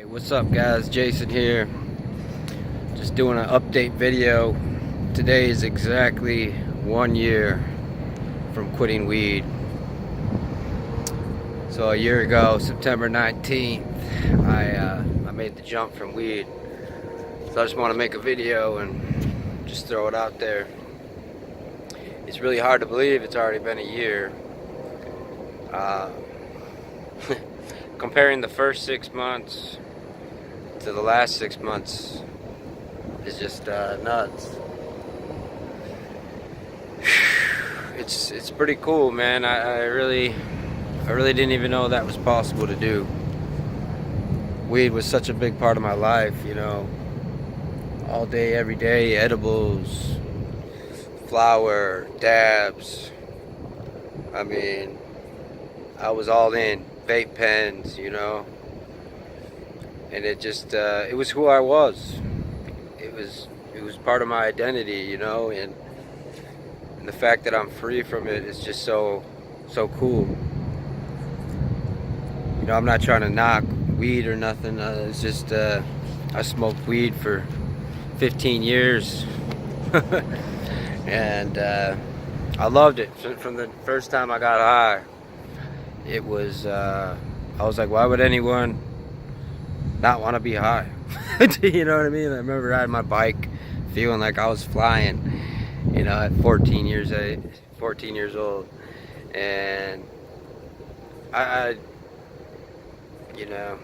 Hey, what's up guys, Jason here, just doing an update video. Today is exactly 1 year from quitting weed. So a year ago, September 19th, I made the jump from weed. So I just want to make a video and just throw it out there. It's really hard to believe it's already been a year. Comparing the first 6 months to the last 6 months is just nuts. It's pretty cool, man. I really didn't even know that was possible to do. Weed was such a big part of my life, you know. All day, every day, edibles, flower, dabs. I mean, I was all in. Vape pens, you know. And it just it was who I was. It was part of my identity, you know, and the fact that I'm free from it is just so cool. You know, I'm not trying to knock weed or nothing. It's just I smoked weed for 15 years and I loved it from the first time I got high. It was I was like, why would anyone not want to be high? You know what I mean? I remember riding my bike feeling like I was flying, you know, at 14 years old. And I you know,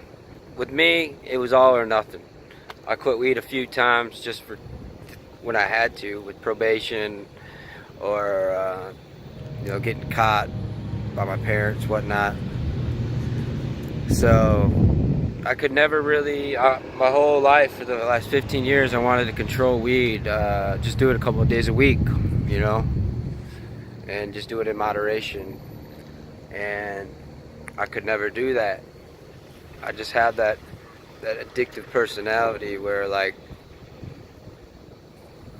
with me, it was all or nothing. I quit weed a few times just for when I had to, with probation or you know, getting caught by my parents, whatnot. So I could never really, my whole life for the last 15 years, I wanted to control weed, just do it a couple of days a week, you know, and just do it in moderation. And I could never do that. I just had that addictive personality where, like,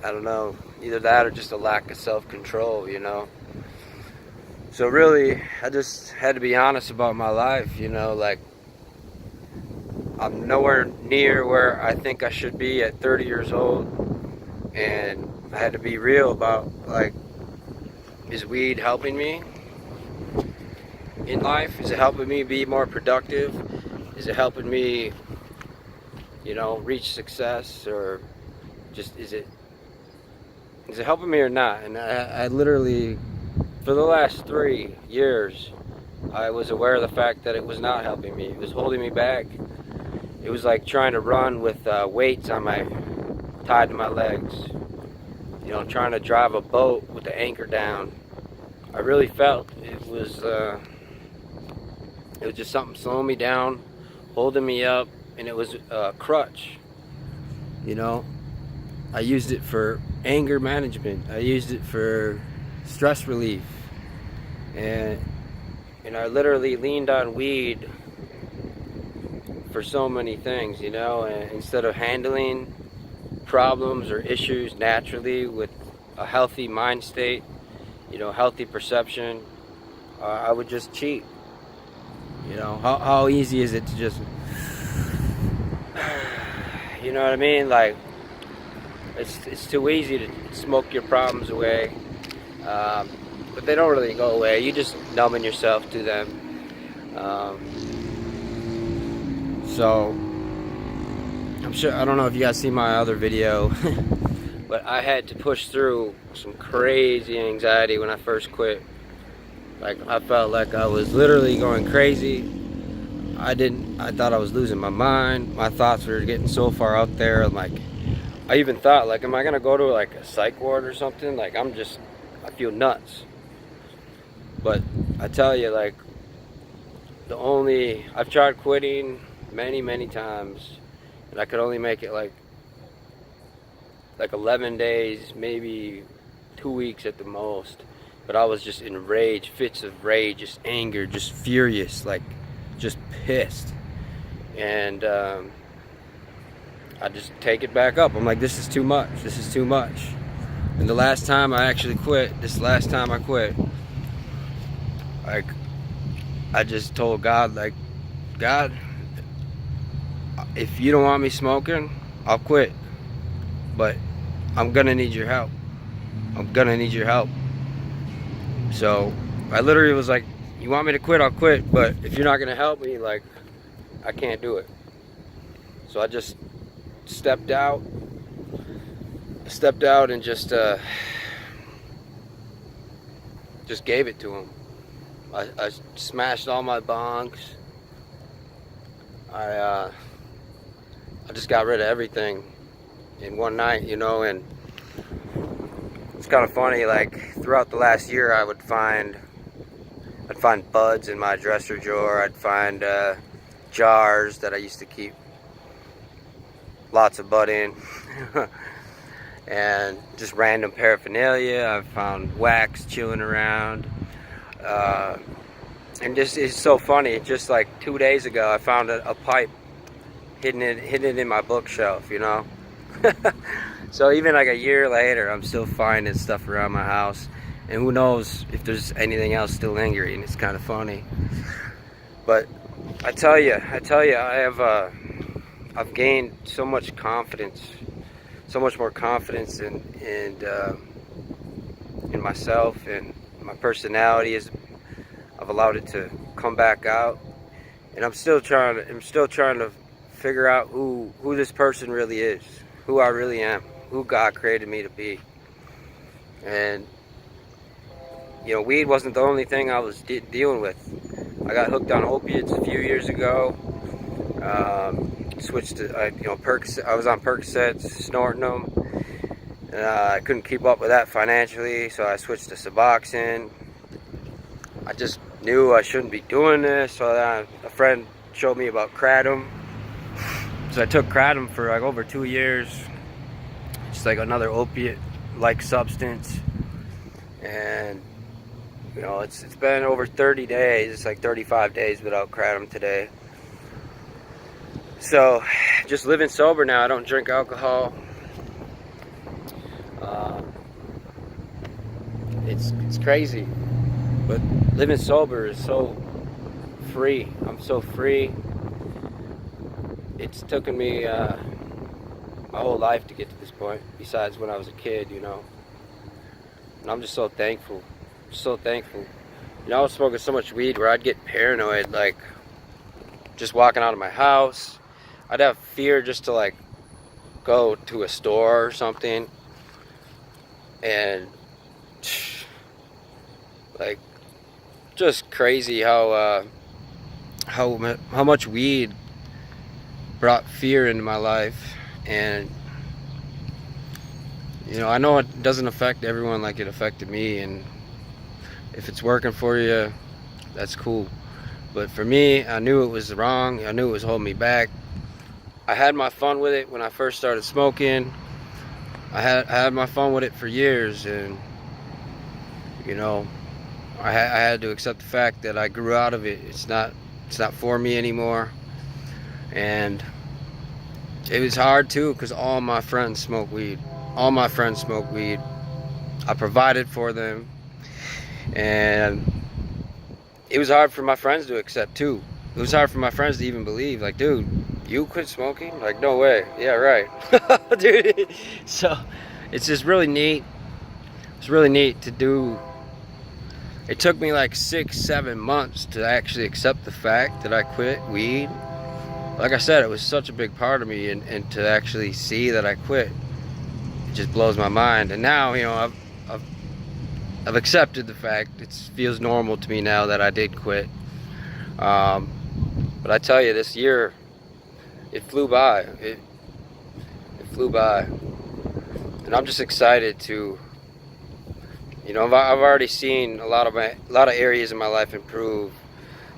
I don't know, either that or just a lack of self-control, you know. So really, I just had to be honest about my life, you know, like, I'm nowhere near where I think I should be at 30 years old, and I had to be real about, like, is weed helping me in life? Is it helping me be more productive? Is it helping me, you know, reach success? Or just, is it helping me or not? And I literally, for the last 3 years, I was aware of the fact that it was not helping me. It was holding me back. It was like trying to run with weights on tied to my legs. You know, trying to drive a boat with the anchor down. I really felt it was just something slowing me down, holding me up, and it was a crutch. You know, I used it for anger management. I used it for stress relief, and I literally leaned on weed for so many things, you know. And instead of handling problems or issues naturally with a healthy mind state, you know, healthy perception, I would just cheat. You know, how easy is it to just, you know what I mean? Like, it's too easy to smoke your problems away, but they don't really go away. You just numbing yourself to them. So I'm sure, I don't know if you guys see my other video, but I had to push through some crazy anxiety when I first quit. Like, I felt like I was literally going crazy. I thought I was losing my mind. My thoughts were getting so far out there. Like, I even thought, like, am I gonna go to like a psych ward or something? Like, I feel nuts. But I tell you, like, I've tried quitting many times, and I could only make it like 11 days, maybe 2 weeks at the most. But I was just in rage, fits of rage, just anger, just furious, like, just pissed. And I just take it back up. I'm like, this is too much. This is too much. And the last time I actually quit, like, I just told God, like, God, if you don't want me smoking, I'll quit. But I'm gonna need your help. I'm gonna need your help. So I literally was like, you want me to quit, I'll quit. But if you're not gonna help me, like, I can't do it. So I just stepped out and just gave it to him. I smashed all my bongs. I just got rid of everything in one night, you know. And it's kind of funny, like throughout the last year I'd find buds in my dresser drawer. I'd find jars that I used to keep lots of bud in. And just random paraphernalia. I found wax chilling around. And just, it's so funny, just like 2 days ago I found a pipe hidden in my bookshelf, you know. So even like a year later, I'm still finding stuff around my house, and who knows if there's anything else still lingering. It's kind of funny. But I tell you, I've gained so much confidence, so much more confidence in myself, and my personality is. I've allowed it to come back out, and I'm still trying to figure out who this person really is, who I really am, who God created me to be. And you know, weed wasn't the only thing I was dealing with. I got hooked on opiates a few years ago. Switched to you know, Percocet. I was on Percocets, snorting them. I couldn't keep up with that financially, so I switched to Suboxone. I just knew I shouldn't be doing this, so a friend showed me about Kratom. So I took Kratom for like over 2 years. It's like another opiate-like substance, and you know, it's been over 30 days. It's like 35 days without Kratom today. So just living sober now. I don't drink alcohol. It's crazy, but living sober is so free. I'm so free. It's taken me my whole life to get to this point, besides when I was a kid, you know. And I'm just so thankful. So thankful. You know, I was smoking so much weed where I'd get paranoid, like just walking out of my house. I'd have fear just to like go to a store or something, and like just crazy how much weed brought fear into my life. And you know, I know it doesn't affect everyone like it affected me, and if it's working for you, that's cool. But for me, I knew it was wrong. I knew it was holding me back. I had my fun with it when I first started smoking. I had my fun with it for years, and you know, I had to accept the fact that I grew out of it. It's not for me anymore. And it was hard too, because all my friends smoke weed. All my friends smoke weed. I provided for them, and it was hard for my friends to accept too. It was hard for my friends to even believe, like, dude, you quit smoking? Like, no way. Yeah, right. Dude. So it's just really neat. It's really neat to do. It took me like 6-7 months to actually accept the fact that I quit weed. Like I said, it was such a big part of me, and to actually see that I quit, it just blows my mind. And now, you know, I've accepted the fact. It feels normal to me now that I did quit. But I tell you, this year, it flew by. It flew by, and I'm just excited to. You know, I've already seen a lot of areas in my life improve.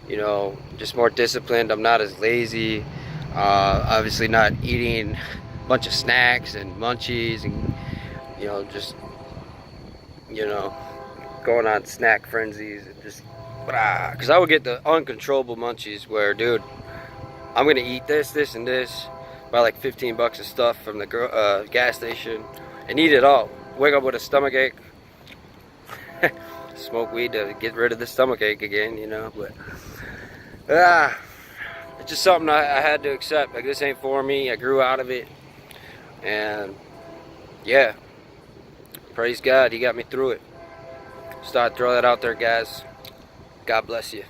You know, just more disciplined. I'm not as lazy. Obviously, not eating a bunch of snacks and munchies, and you know, just going on snack frenzies and just because I would get the uncontrollable munchies where, dude, I'm gonna eat this, and this, buy like $15 of stuff from the gas station and eat it all. Wake up with a stomach ache. Smoke weed to get rid of the stomach ache again, you know. But it's just something I had to accept. Like, this ain't for me. I grew out of it, and yeah, praise God, He got me through it. Just thought I'd throw that out there, guys. God bless you.